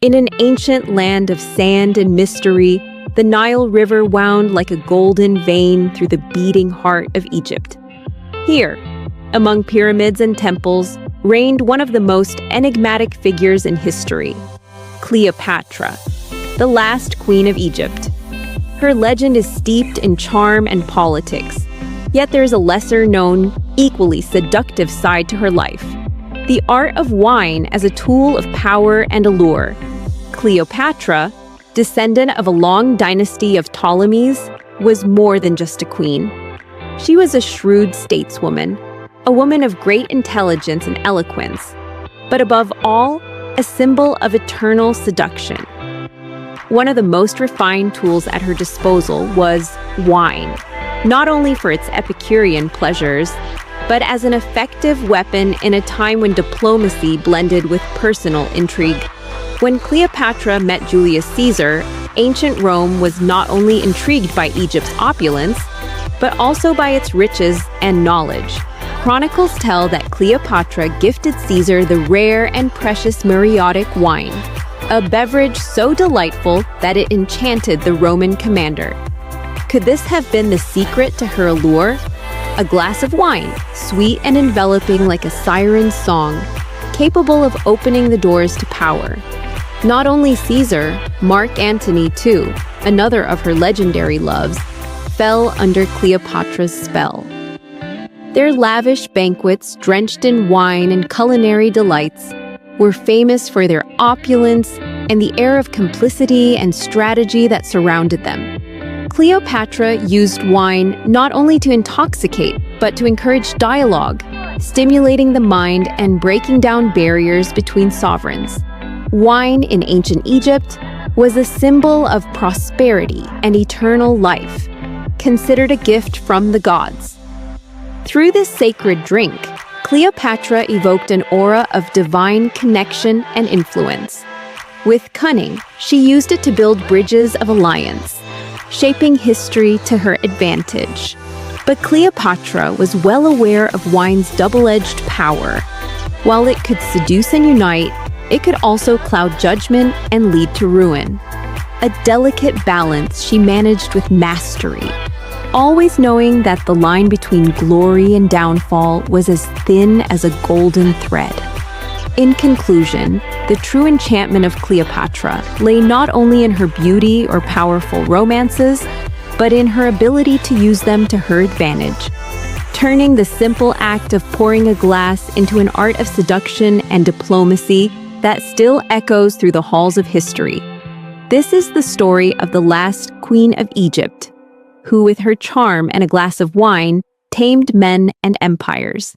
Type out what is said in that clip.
In an ancient land of sand and mystery, the Nile River wound like a golden vein through the beating heart of Egypt. Here, among pyramids and temples, reigned one of the most enigmatic figures in history, Cleopatra, the last queen of Egypt. Her legend is steeped in charm and politics, yet there's a lesser-known, equally seductive side to her life: the art of wine as a tool of power and allure. Cleopatra, descendant of a long dynasty of Ptolemies, was more than just a queen. She was a shrewd stateswoman, a woman of great intelligence and eloquence, but above all, a symbol of eternal seduction. One of the most refined tools at her disposal was wine, not only for its Epicurean pleasures, but as an effective weapon in a time when diplomacy blended with personal intrigue. When Cleopatra met Julius Caesar, ancient Rome was not only intrigued by Egypt's opulence, but also by its riches and knowledge. Chronicles tell that Cleopatra gifted Caesar the rare and precious muriatic wine, a beverage so delightful that it enchanted the Roman commander. Could this have been the secret to her allure? A glass of wine, sweet and enveloping like a siren's song, capable of opening the doors to power. Not only Caesar, Mark Antony too, another of her legendary loves, fell under Cleopatra's spell. Their lavish banquets, drenched in wine and culinary delights, were famous for their opulence and the air of complicity and strategy that surrounded them. Cleopatra used wine not only to intoxicate, but to encourage dialogue, stimulating the mind and breaking down barriers between sovereigns. Wine in ancient Egypt was a symbol of prosperity and eternal life, considered a gift from the gods. Through this sacred drink, Cleopatra evoked an aura of divine connection and influence. With cunning, she used it to build bridges of alliance, shaping history to her advantage. But Cleopatra was well aware of wine's double-edged power. While it could seduce and unite, it could also cloud judgment and lead to ruin. A delicate balance she managed with mastery, always knowing that the line between glory and downfall was as thin as a golden thread. In conclusion, the true enchantment of Cleopatra lay not only in her beauty or powerful romances, but in her ability to use them to her advantage, turning the simple act of pouring a glass into an art of seduction and diplomacy that still echoes through the halls of history. This is the story of the last queen of Egypt, who with her charm and a glass of wine tamed men and empires.